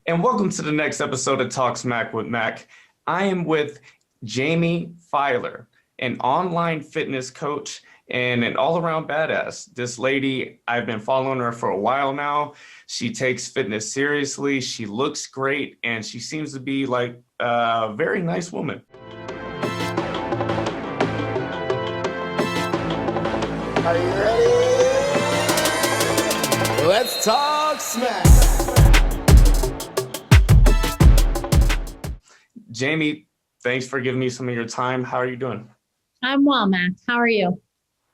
And welcome to the next episode of Talksmackwithmac. I am with Jaime Filer, an online fitness coach and an all-around badass. This lady, I've been following her for a while now. She takes fitness seriously. She looks great, and she seems to be like a very nice woman. Are you ready? Let's talk smack. Jaime, thanks for giving me some of your time. How are you doing? I'm well, Mac. How are you?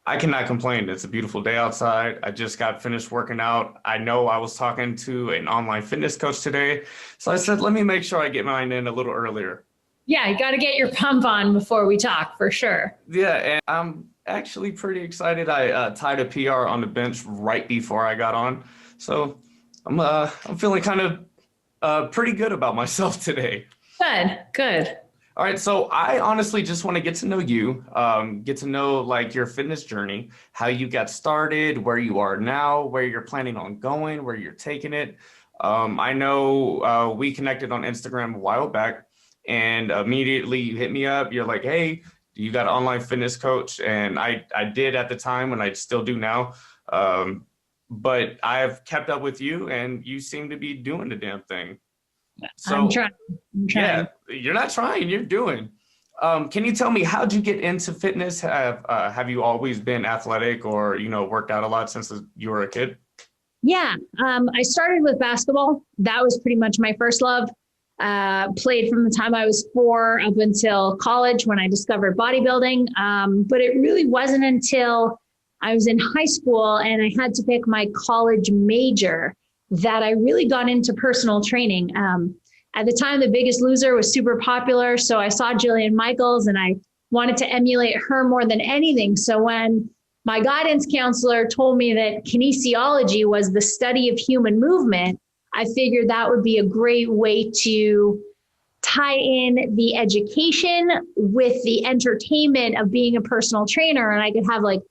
I cannot complain. It's a beautiful day outside. I just got finished working out. I know I was talking to an online fitness coach today, so I said, let me make sure I get mine in a little earlier. Yeah, you got to get your pump on before we talk, for sure. Yeah, and I'm actually pretty excited. I tied a PR on the bench right before I got on, so I'm feeling kind of pretty good about myself today. Good. All right, so I honestly just want to get to know you, get to know like your fitness journey, how you got started, where you are now, where you're planning on going, where you're taking it. I know we connected on Instagram a while back, and immediately you hit me up. You're like, hey, you got an online fitness coach? And I did at the time, and I still do now. But I've kept up with you, and you seem to be doing the damn thing. So, I'm trying. Yeah, you're not trying, you're doing. Can you tell me, how'd you get into fitness? Have you always been athletic or, worked out a lot since you were a kid? Yeah, I started with basketball. That was pretty much my first love. Played from the time I was 4 up until college when I discovered bodybuilding. But it really wasn't until I was in high school and I had to pick my college major that I really got into personal training. At the time, The Biggest Loser was super popular. So I saw Jillian Michaels and I wanted to emulate her more than anything. So when my guidance counselor told me that kinesiology was the study of human movement, I figured that would be a great way to tie in the education with the entertainment of being a personal trainer. And I could have like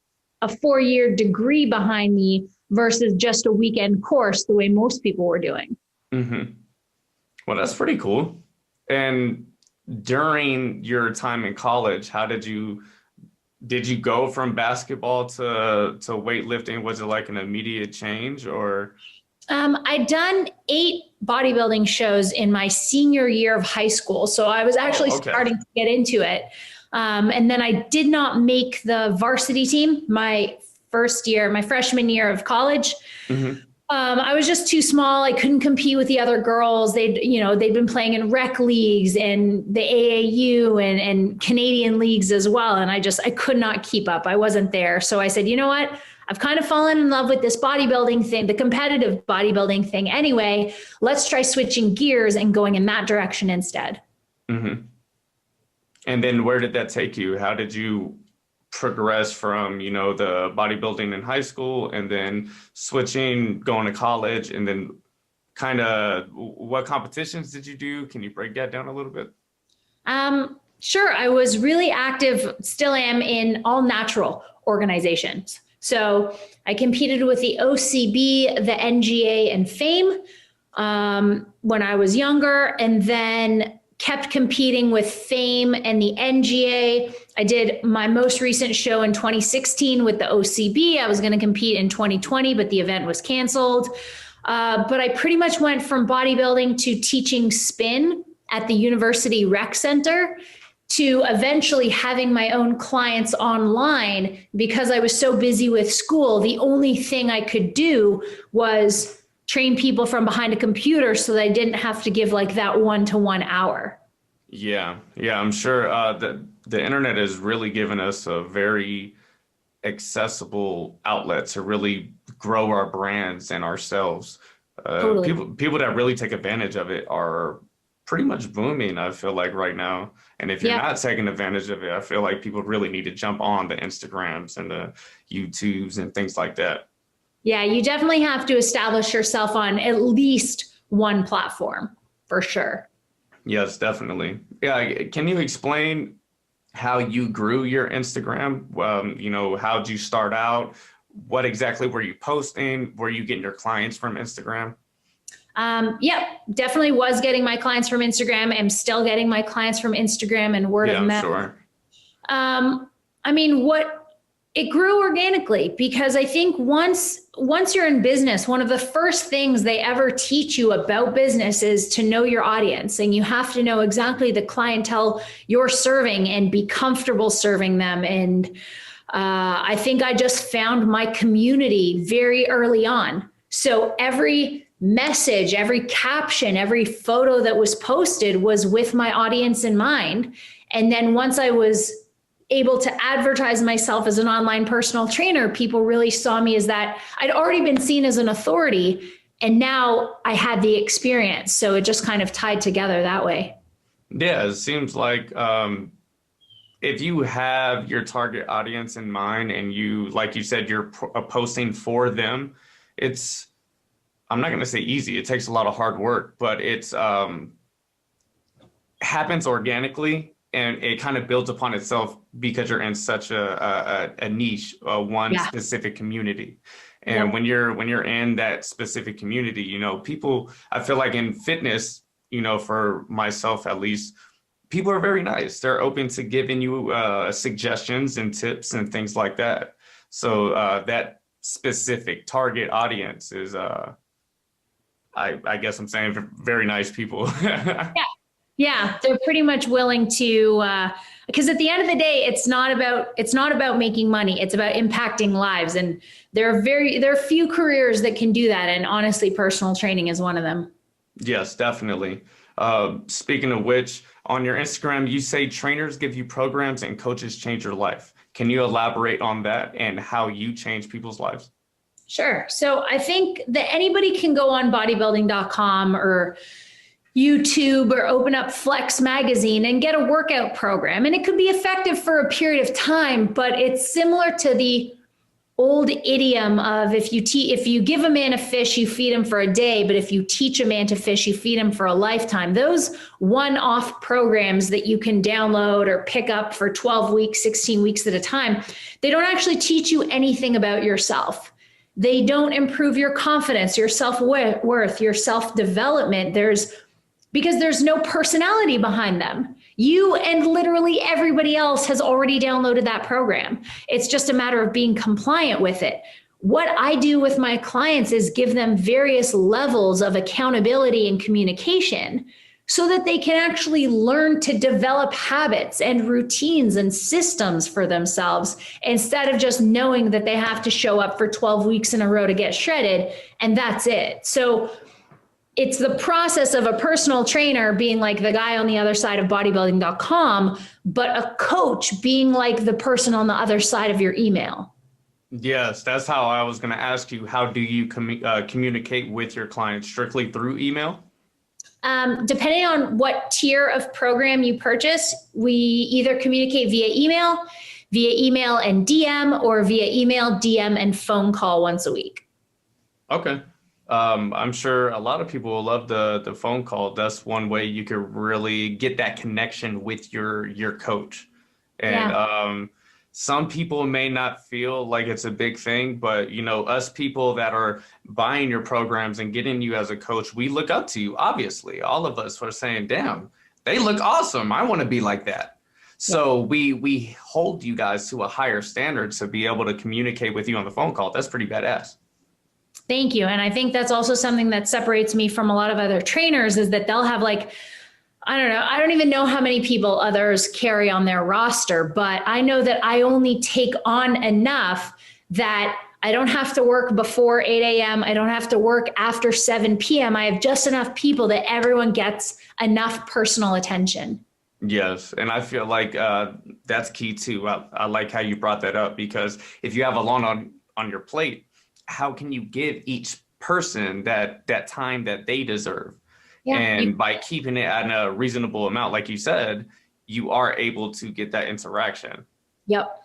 a 4-year degree behind me versus just a weekend course the way most people were doing. Mm-hmm. Well, that's pretty cool. And during your time in college, how did you go from basketball to weightlifting? Was it like an immediate change or? I'd done 8 bodybuilding shows in my senior year of high school. So I was actually starting to get into it. And then I did not make the varsity team my freshman year of college. Mm-hmm. I was just too small. I couldn't compete with the other girls. They'd been playing in rec leagues and the AAU and Canadian leagues as well. And I could not keep up. I wasn't there. So I said, you know what? I've kind of fallen in love with this bodybuilding thing, the competitive bodybuilding thing anyway. Let's try switching gears and going in that direction instead. Mm-hmm. And then where did that take you? How did you progress from, the bodybuilding in high school and then switching, going to college, and then kind of what competitions did you do? Can you break that down a little bit? Sure. I was really active, still am, in all natural organizations. So I competed with the OCB, the NGA, and FAME when I was younger, and then kept competing with FAME and the NGA. I did my most recent show in 2016 with the OCB. I was going to compete in 2020, but the event was canceled. But I pretty much went from bodybuilding to teaching spin at the University Rec Center to eventually having my own clients online because I was so busy with school. The only thing I could do was train people from behind a computer so that I didn't have to give like that 1-to-1 hour. Yeah, I'm sure the internet has really given us a very accessible outlet to really grow our brands and ourselves. Totally. People that really take advantage of it are pretty much booming, I feel like, right now. And if you're not taking advantage of it, I feel like people really need to jump on the Instagrams and the YouTubes and things like that. Yeah, you definitely have to establish yourself on at least one platform for sure. Yes, definitely. Yeah. Can you explain how you grew your Instagram? How'd you start out? What exactly were you posting? Were you getting your clients from Instagram? Yeah, definitely was getting my clients from Instagram. I'm still getting my clients from Instagram and word Yeah, of I'm mouth. sure. I mean, it grew organically because I think once you're in business, one of the first things they ever teach you about business is to know your audience, and you have to know exactly the clientele you're serving and be comfortable serving them. And I think I just found my community very early on. So every message, every caption, every photo that was posted was with my audience in mind. And then once I was able to advertise myself as an online personal trainer, people really saw me as that. I'd already been seen as an authority, and now I had the experience. So it just kind of tied together that way. Yeah, it seems like if you have your target audience in mind and you, like you said, you're posting for them, it's, I'm not going to say easy. It takes a lot of hard work, but it's happens organically, and it kind of builds upon itself because you're in such a niche, one Yeah. specific community. And when you're in that specific community, you know, people, I feel like in fitness, you know, for myself at least, people are very nice. They're open to giving you suggestions and tips and things like that. So that specific target audience is, I guess I'm saying, very nice people. Yeah, they're pretty much willing to, because at the end of the day, it's not about making money. It's about impacting lives. And there are few careers that can do that. And honestly, personal training is one of them. Yes, definitely. Speaking of which, on your Instagram, you say trainers give you programs and coaches change your life. Can you elaborate on that and how you change people's lives? Sure. So I think that anybody can go on bodybuilding.com or YouTube or open up Flex magazine and get a workout program. And it could be effective for a period of time, but it's similar to the old idiom of if you give a man a fish, you feed him for a day, but if you teach a man to fish, you feed him for a lifetime. Those one-off programs that you can download or pick up for 12 weeks, 16 weeks at a time, they don't actually teach you anything about yourself. They don't improve your confidence, your self-worth, your self-development. Because there's no personality behind them. You and literally everybody else has already downloaded that program. It's just a matter of being compliant with it. What I do with my clients is give them various levels of accountability and communication so that they can actually learn to develop habits and routines and systems for themselves instead of just knowing that they have to show up for 12 weeks in a row to get shredded and that's it. So it's the process of a personal trainer being like the guy on the other side of bodybuilding.com, but a coach being like the person on the other side of your email. Yes, that's how I was going to ask you. How do you communicate with your clients? Strictly through email? Depending on what tier of program you purchase, we either communicate via email and DM, or via email, DM, and phone call once a week. Okay. I'm sure a lot of people will love the phone call. That's one way you could really get that connection with your coach. And some people may not feel like it's a big thing, but you know, us people that are buying your programs and getting you as a coach, we look up to you. Obviously, all of us are saying, "Damn, they look awesome. I want to be like that." So we hold you guys to a higher standard to be able to communicate with you on the phone call. That's pretty badass. Thank you. And I think that's also something that separates me from a lot of other trainers is that they'll have like, I don't know, I don't even know how many people others carry on their roster, but I know that I only take on enough that I don't have to work before 8 a.m. I don't have to work after 7 p.m. I have just enough people that everyone gets enough personal attention. Yes, and I feel like that's key too. I like how you brought that up because if you have a lot on your plate, how can you give each person that time that they deserve? Yeah, and by keeping it at a reasonable amount, like you said, you are able to get that interaction. Yep.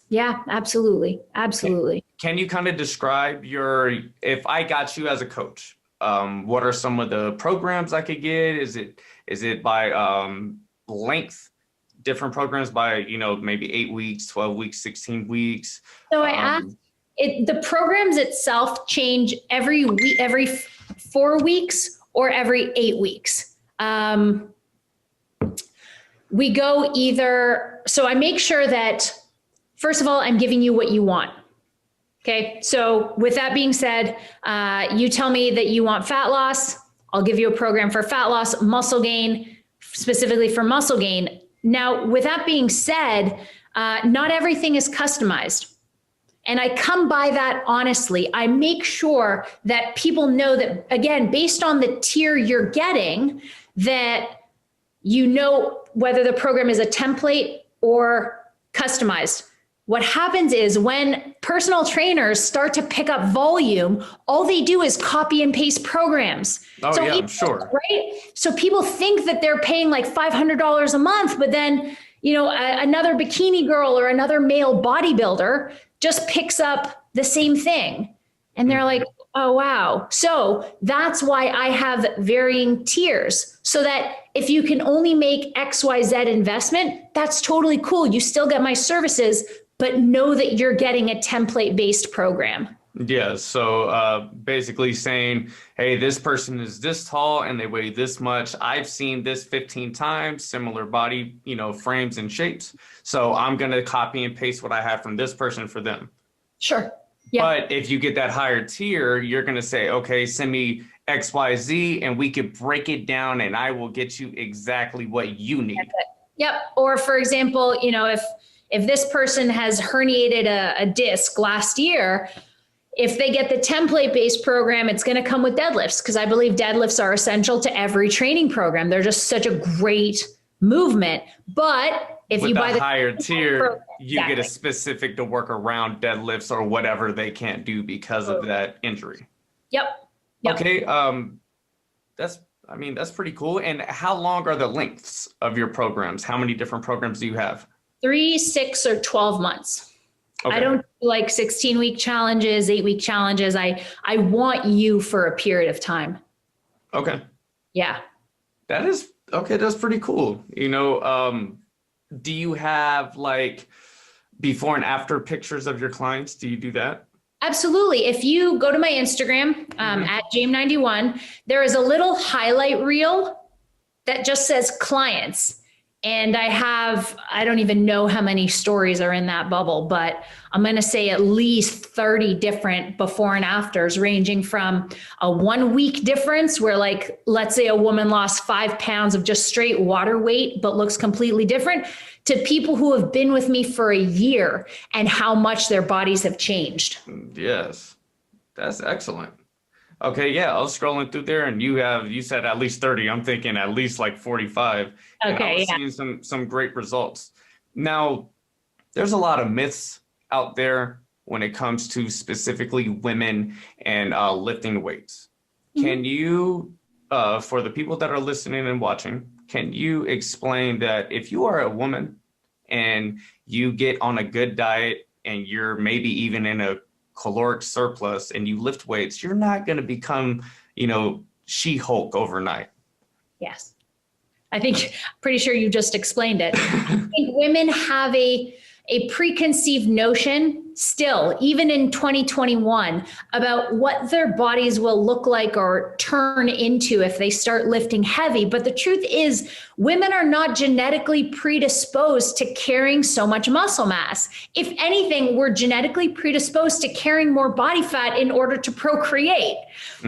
Yeah, absolutely. Absolutely. Can you kind of describe if I got you as a coach, what are some of the programs I could get? Is it by length, different programs by, you know, maybe 8 weeks, 12 weeks, 16 weeks? So I The programs itself change every week, every 4 weeks or every 8 weeks. We go either, so I make sure that, first of all, I'm giving you what you want. Okay. So with that being said, you tell me that you want fat loss. I'll give you a program for fat loss, muscle gain, specifically for muscle gain. Now, with that being said, not everything is customized. And I come by that honestly. I make sure that people know that, again, based on the tier you're getting, that you know whether the program is a template or customized. What happens is when personal trainers start to pick up volume, all they do is copy and paste programs. Oh, so yeah, I'm sure. Right? So people think that they're paying like $500 a month, but then, another bikini girl or another male bodybuilder just picks up the same thing. And they're like, oh, wow. So that's why I have varying tiers, so that if you can only make XYZ investment, that's totally cool. You still get my services, but know that you're getting a template-based program. Yeah. So basically saying, hey, this person is this tall and they weigh this much. I've seen this 15 times, similar body, frames and shapes. So I'm going to copy and paste what I have from this person for them. Sure. Yeah. But if you get that higher tier, you're going to say, okay, send me XYZ and we could break it down and I will get you exactly what you need. Yep. Or for example, if this person has herniated a disc last year, if they get the template-based program, it's going to come with deadlifts, because I believe deadlifts are essential to every training program. They're just such a great movement. But if with you buy the higher tier, program, you get a specific to work around deadlifts or whatever they can't do because of that injury. Yep. Okay. That's pretty cool. And how long are the lengths of your programs? How many different programs do you have? 3, 6, or 12 months. Okay. I don't do like 16-week challenges, 8-week challenges. I want you for a period of time. Okay. Yeah. That is okay. That's pretty cool. Do you have like before and after pictures of your clients? Do you do that? Absolutely. If you go to my Instagram at Jaimes91, there is a little highlight reel that just says clients. And I don't even know how many stories are in that bubble, but I'm going to say at least 30 different before and afters, ranging from a 1 week difference where, like, let's say a woman lost 5 pounds of just straight water weight, but looks completely different, to people who have been with me for a year and how much their bodies have changed. Yes, that's excellent. Okay, yeah, I was scrolling through there and you said at least 30. I'm thinking at least like 45. And I was seeing some great results. Now, there's a lot of myths out there when it comes to specifically women and lifting weights. Can you, for the people that are listening and watching, can you explain that if you are a woman and you get on a good diet and you're maybe even in a caloric surplus and you lift weights, you're not going to become, She-Hulk overnight? Yes. I think, pretty sure you just explained it. I think women have a preconceived notion still, even in 2021, about what their bodies will look like or turn into if they start lifting heavy. But the truth is, women are not genetically predisposed to carrying so much muscle mass. If anything, we're genetically predisposed to carrying more body fat in order to procreate.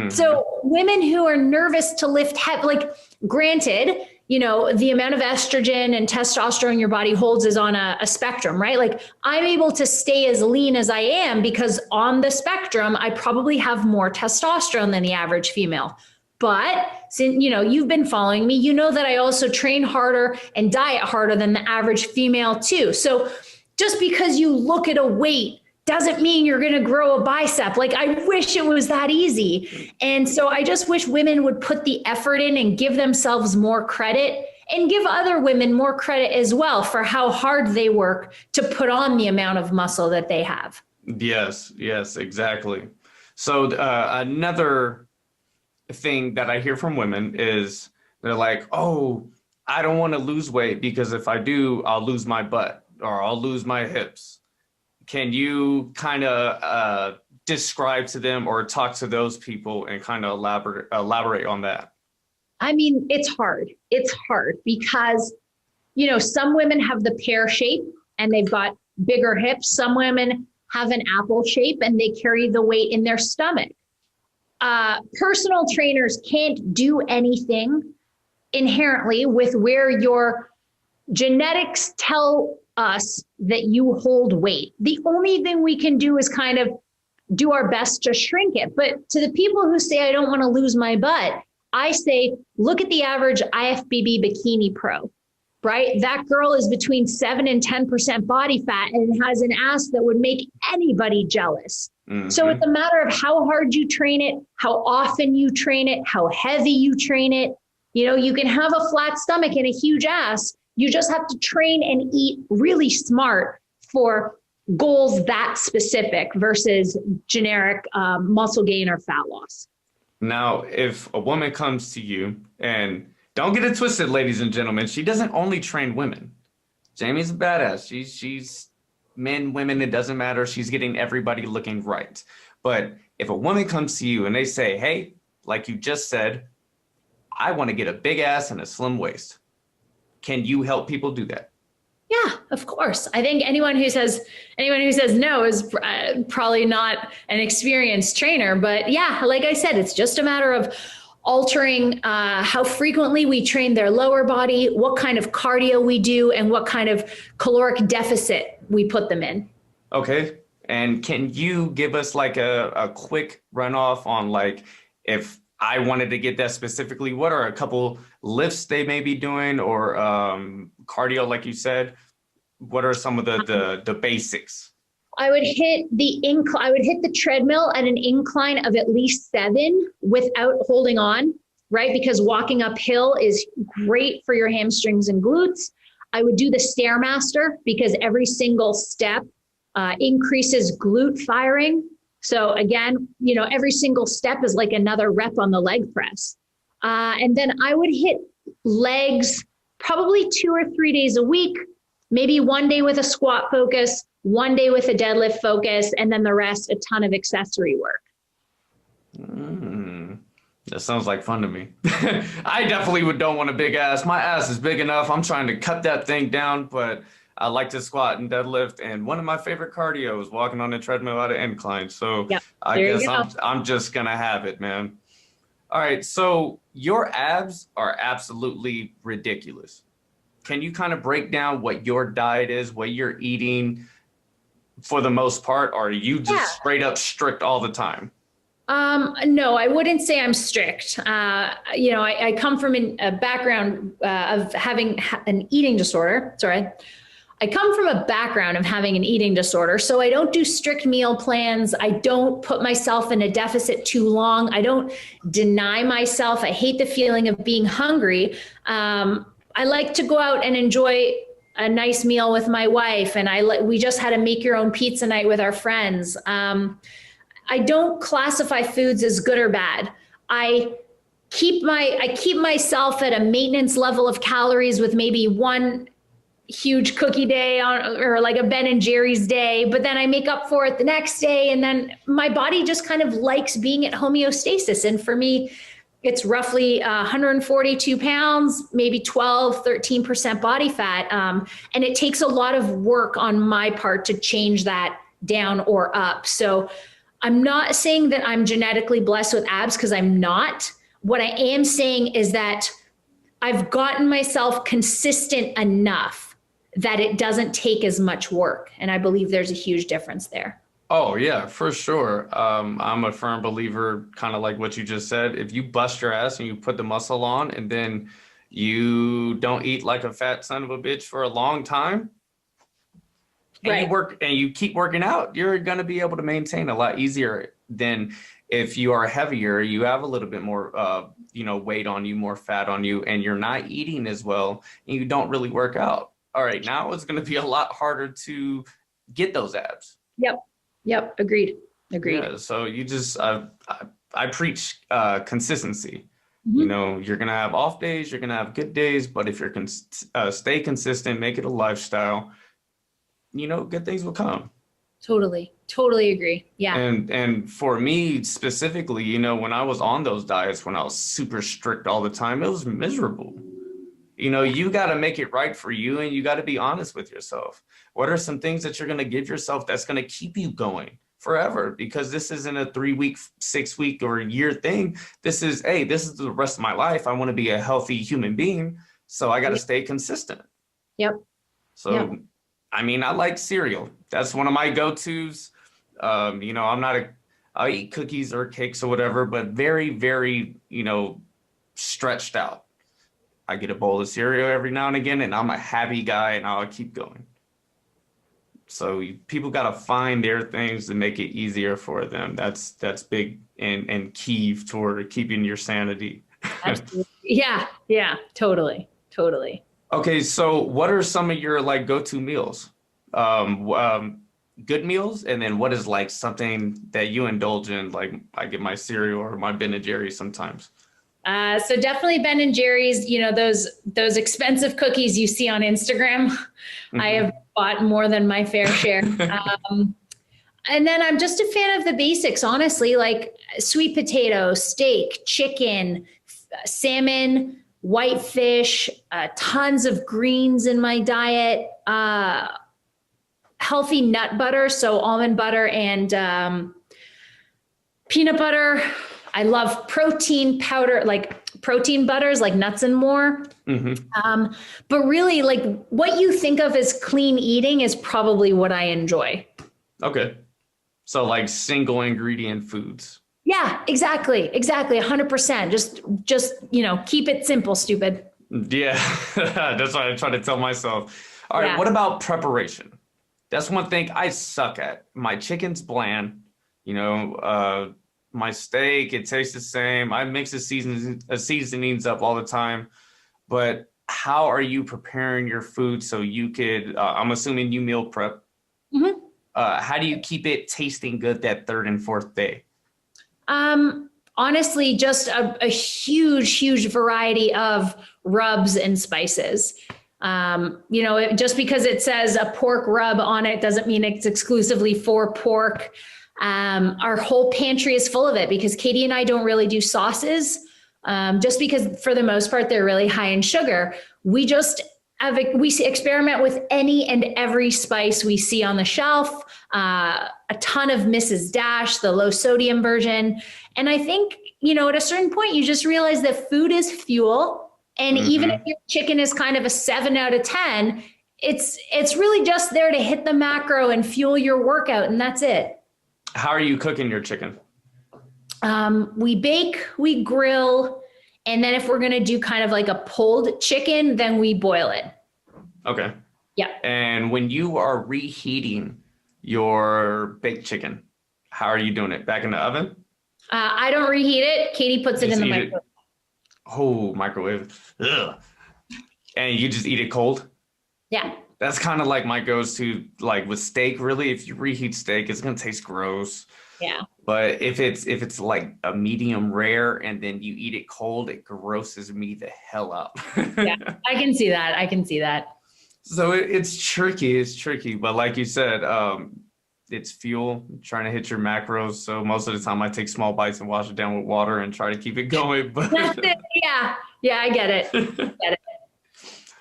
So women who are nervous to lift heavy, like, granted, the amount of estrogen and testosterone your body holds is on a spectrum, right? Like, I'm able to stay as lean as I am because on the spectrum, I probably have more testosterone than the average female. But since, you've been following me, you know that I also train harder and diet harder than the average female too. So just because you look at a weight doesn't mean you're going to grow a bicep. Like, I wish it was that easy. And so I just wish women would put the effort in and give themselves more credit, and give other women more credit as well for how hard they work to put on the amount of muscle that they have. Yes, exactly. So another thing that I hear from women is they're like, oh, I don't want to lose weight because if I do, I'll lose my butt or I'll lose my hips. can you kind of describe to them or talk to those people and kind of elaborate on that? I mean, it's hard. It's hard because, some women have the pear shape and they've got bigger hips. Some women have an apple shape and they carry the weight in their stomach. Personal trainers can't do anything inherently with where your genetics tell us that you hold weight. The only thing we can do is kind of do our best to shrink it. But to the people who say, I don't want to lose my butt, I say, look at the average IFBB bikini pro, right? That girl is between 7 and 10% body fat and has an ass that would make anybody jealous. Mm-hmm. So it's a matter of how hard you train it, how often you train it, how heavy you train it. You can have a flat stomach and a huge ass. You just have to train and eat really smart for goals that specific versus generic muscle gain or fat loss. Now, if a woman comes to you, and don't get it twisted, ladies and gentlemen, she doesn't only train women. Jaime's a badass. She's men, women, it doesn't matter. She's getting everybody looking right. But if a woman comes to you and they say, hey, like you just said, I want to get a big ass and a slim waist. Can you help people do that? Yeah, of course. I think anyone who says no is probably not an experienced trainer. But yeah, like I said, it's just a matter of altering how frequently we train their lower body, what kind of cardio we do, and what kind of caloric deficit we put them in. Okay. And can you give us like a quick runoff on like if I wanted to get that specifically, what are a couple lifts they may be doing or cardio, like you said? What are some of the basics? I would hit the treadmill at an incline of at least 7 without holding on, right? Because walking uphill is great for your hamstrings and glutes. I would do the Stairmaster because every single step increases glute firing. So again, every single step is like another rep on the leg press. And then I would hit legs probably 2 or 3 days a week, maybe one day with a squat focus, one day with a deadlift focus, and then the rest, a ton of accessory work. That sounds like fun to me. I definitely don't want a big ass. My ass is big enough. I'm trying to cut that thing down, but I like to squat and deadlift. And one of my favorite cardio is walking on the treadmill at an incline. So yep, I guess I'm just going to have it, man. All right. So your abs are absolutely ridiculous. Can you kind of break down what your diet is, what you're eating for the most part? Or are you just straight up strict all the time? No, I wouldn't say I'm strict. I come from a background of having an eating disorder. Sorry. I come from a background of having an eating disorder, so I don't do strict meal plans. I don't put myself in a deficit too long. I don't deny myself. I hate the feeling of being hungry. I like to go out and enjoy a nice meal with my wife, and we just had a make your own pizza night with our friends. I don't classify foods as good or bad. I keep myself at a maintenance level of calories with maybe one huge cookie day or like a Ben and Jerry's day, but then I make up for it the next day. And then my body just kind of likes being at homeostasis. And for me, it's roughly 142 pounds, maybe 13% body fat. And it takes a lot of work on my part to change that down or up. So I'm not saying that I'm genetically blessed with abs because I'm not. What I am saying is that I've gotten myself consistent enough that it doesn't take as much work. And I believe there's a huge difference there. Oh, yeah, for sure. I'm a firm believer, kind of like what you just said. If you bust your ass and you put the muscle on and then you don't eat like a fat son of a bitch for a long time, and you keep working out, you're going to be able to maintain a lot easier than if you are heavier, you have a little bit more, weight on you, more fat on you, and you're not eating as well, and you don't really work out. All right, now it's going to be a lot harder to get those abs. Yep. Agreed. Yeah, so you just, I preach consistency. Mm-hmm. You're going to have off days, you're going to have good days, but if you're stay consistent, make it a lifestyle, good things will come. Totally agree. Yeah. And for me specifically, you know, when I was on those diets, when I was super strict all the time, it was miserable. You know, you got to make it right for you, and you got to be honest with yourself. What are some things that you're going to give yourself that's going to keep you going forever? Because this isn't a 3-week, 6-week, or a year thing. This is, hey, this is the rest of my life. I want to be a healthy human being, so I got to stay consistent. Yep. So, Yep. I mean, I like cereal. That's one of my go-tos. You know, I'll eat cookies or cakes or whatever, but very, very, you know, stretched out. I get a bowl of cereal every now and again, and I'm a happy guy, and I'll keep going. So people got to find their things to make it easier for them. That's big and key toward keeping your sanity. Absolutely. Yeah, totally. Okay, so what are some of your like go-to meals? Good meals, and then what is like something that you indulge in? Like I get my cereal or my Ben and Jerry's sometimes. So definitely Ben and Jerry's, you know, those expensive cookies you see on Instagram. Mm-hmm. I have bought more than my fair share. And then I'm just a fan of the basics, honestly, like sweet potato, steak, chicken, salmon, white fish, tons of greens in my diet, healthy nut butter. So almond butter and peanut butter. I love protein powder, like protein butters, like Nuts and More. Mm-hmm. But really, like what you think of as clean eating is probably what I enjoy. Okay. So like single ingredient foods. Yeah, exactly. 100%. Just, you know, keep it simple, stupid. Yeah, that's what I try to tell myself. All right. What about preparation? That's one thing I suck at. My chicken's bland, you know, my steak, it tastes the same. I mix the seasonings up all the time. But how are you preparing your food so you could, I'm assuming you meal prep. Mm-hmm. How do you keep it tasting good that third and fourth day? Honestly, just a huge variety of rubs and spices. You know, just because it says a pork rub on it doesn't mean it's exclusively for pork. Our whole pantry is full of it because Katie and I don't really do sauces, just because for the most part, they're really high in sugar. We experiment with any and every spice we see on the shelf, a ton of Mrs. Dash, the low sodium version. And I think, you know, at a certain point, you just realize that food is fuel. And mm-hmm. even if your chicken is kind of a 7 out of 10, it's really just there to hit the macro and fuel your workout. And that's it. How are you cooking your chicken? We bake, we grill, and then if we're going to do kind of like a pulled chicken, then we boil it. Okay. Yeah. And when you are reheating your baked chicken, how are you doing it? Back in the oven? I don't reheat it. Katie puts it in the microwave. Oh, microwave. Ugh. And you just eat it cold? Yeah. That's kind of like my go-to, like with steak, really. If you reheat steak, it's going to taste gross. Yeah. But if it's like a medium rare and then you eat it cold, it grosses me the hell out. Yeah, I can see that. So it's tricky. But like you said, it's fuel, trying to hit your macros. So most of the time I take small bites and wash it down with water and try to keep it going. But yeah, I get it.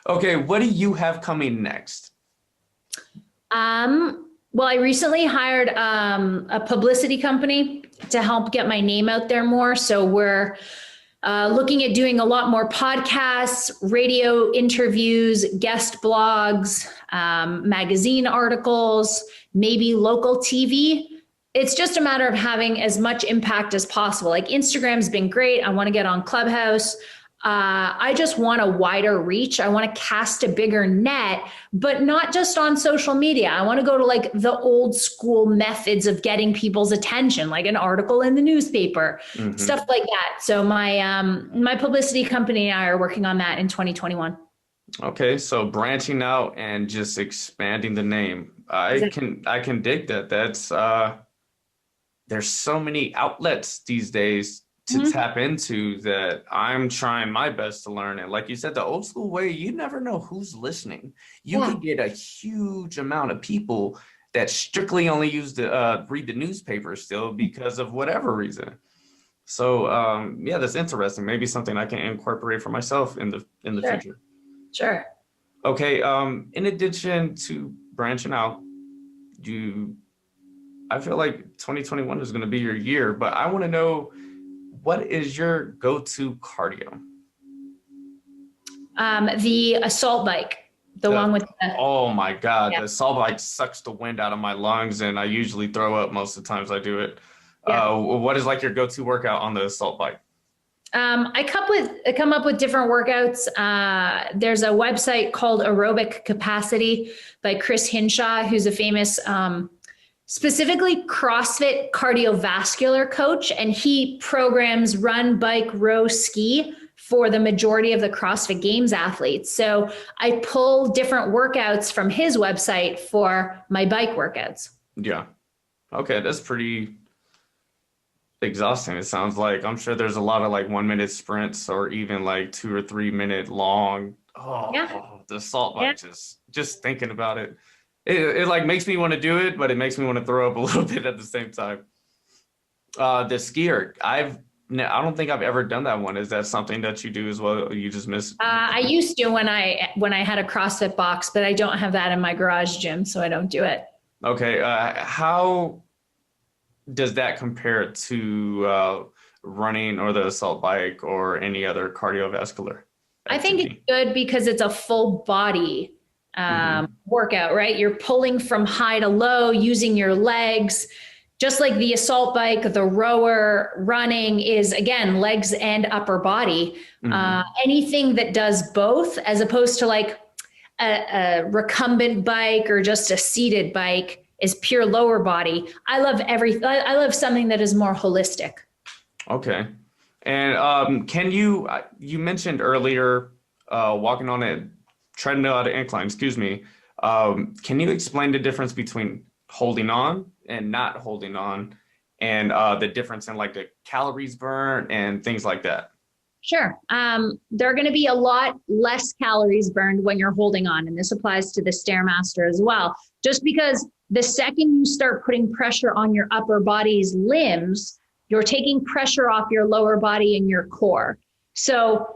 Okay, what do you have coming next? Well, I recently hired a publicity company to help get my name out there more. So we're looking at doing a lot more podcasts, radio interviews, guest blogs, magazine articles, maybe local TV. It's just a matter of having as much impact as possible. Like Instagram's been great. I want to get on Clubhouse. I just want a wider reach. I want to cast a bigger net, but not just on social media. I want to go to like the old school methods of getting people's attention, like an article in the newspaper, mm-hmm. stuff like that. So my publicity company and I are working on that in 2021. Okay. So branching out and just expanding the name. I can dig that. That's, there's so many outlets these days to mm-hmm. tap into that I'm trying my best to learn. And like you said, the old school way, you never know who's listening. You could get a huge amount of people that strictly only read the newspaper still because of whatever reason. So yeah, that's interesting. Maybe something I can incorporate for myself in the future. Sure. Okay. In addition to branching out, I feel like 2021 is going to be your year, but I want to know, what is your go-to cardio? The assault bike, the one with the, oh my God, yeah. the assault bike sucks the wind out of my lungs, and I usually throw up most of the times I do it. Yeah. What is like your go-to workout on the assault bike? I come up with different workouts. There's a website called Aerobic Capacity by Chris Hinshaw, who's a famous, specifically CrossFit cardiovascular coach, and he programs run, bike, row, ski for the majority of the CrossFit Games athletes. So I pull different workouts from his website for my bike workouts. Yeah. Okay, that's pretty exhausting. It sounds like. I'm sure there's a lot of like 1 minute sprints or even like 2 or 3 minute long. The assault bike, just thinking about it. It like makes me want to do it, but it makes me want to throw up a little bit at the same time. The skier, I don't think I've ever done that one. Is that something that you do as well? You just miss? I used to when I had a CrossFit box, but I don't have that in my garage gym, so I don't do it. Okay. How does that compare to running or the assault bike or any other cardiovascular activity? I think it's good because it's a full body workout, right? You're pulling from high to low using your legs. Just like the assault bike, the rower, running is, again, legs and upper body. Anything that does both, as opposed to like a recumbent bike or just a seated bike, is pure lower body. I love something that is more holistic. Okay. And you mentioned earlier walking on a treadmill at an incline, excuse me. Can you explain the difference between holding on and not holding on, and the difference in like the calories burned and things like that? Sure. There are going to be a lot less calories burned when you're holding on. And this applies to the Stairmaster as well. Just because the second you start putting pressure on your upper body's limbs, you're taking pressure off your lower body and your core. So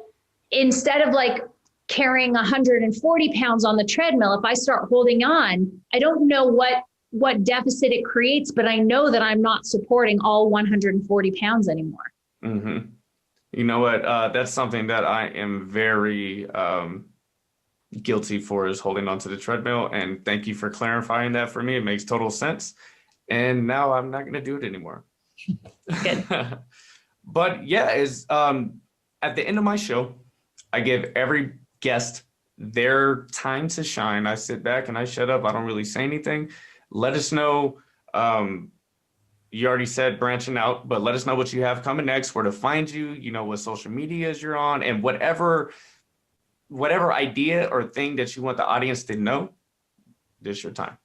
instead of like carrying 140 pounds on the treadmill, if I start holding on, I don't know what deficit it creates, but I know that I'm not supporting all 140 pounds anymore. Mm-hmm. You know what? That's something that I am very guilty for, is holding onto the treadmill. And thank you for clarifying that for me. It makes total sense. And now I'm not going to do it anymore. Good. But yeah, at the end of my show, I give every guest their time to shine. I sit back and I shut up. I don't really say anything. Let us know. You already said branching out, but let us know what you have coming next, where to find you, you know, what social medias you're on, and whatever idea or thing that you want the audience to know, this is your time.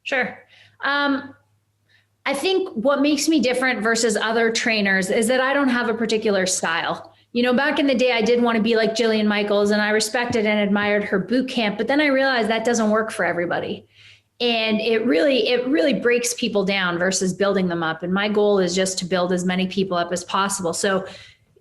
Sure. I think what makes me different versus other trainers is that I don't have a particular style. You know, back in the day, I did want to be like Jillian Michaels, and I respected and admired her boot camp, but then I realized that doesn't work for everybody. And it really breaks people down versus building them up. And my goal is just to build as many people up as possible. So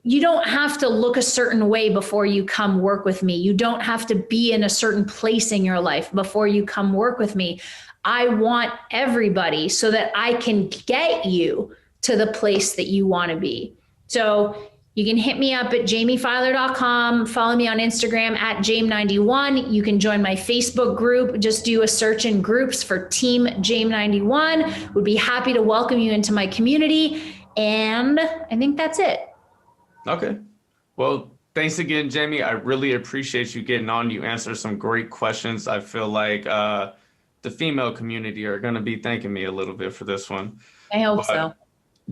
you don't have to look a certain way before you come work with me. You don't have to be in a certain place in your life before you come work with me. I want everybody so that I can get you to the place that you want to be. So you can hit me up at JaimeFiler.com. Follow me on Instagram at Jaime91. You can join my Facebook group. Just do a search in groups for Team Jaime91. Would be happy to welcome you into my community. And I think that's it. Okay. Well, thanks again, Jaime. I really appreciate you getting on. You answered some great questions. I feel like the female community are going to be thanking me a little bit for this one. I hope so.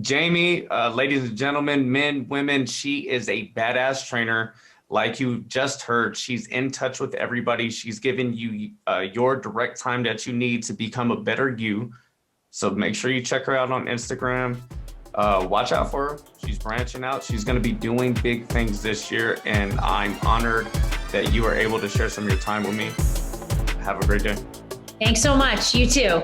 Jaime, ladies and gentlemen, men, women, she is a badass trainer. Like you just heard, she's in touch with everybody. She's giving you your direct time that you need to become a better you. So make sure you check her out on Instagram. Watch out for her. She's branching out. She's going to be doing big things this year. And I'm honored that you are able to share some of your time with me. Have a great day. Thanks so much. You too.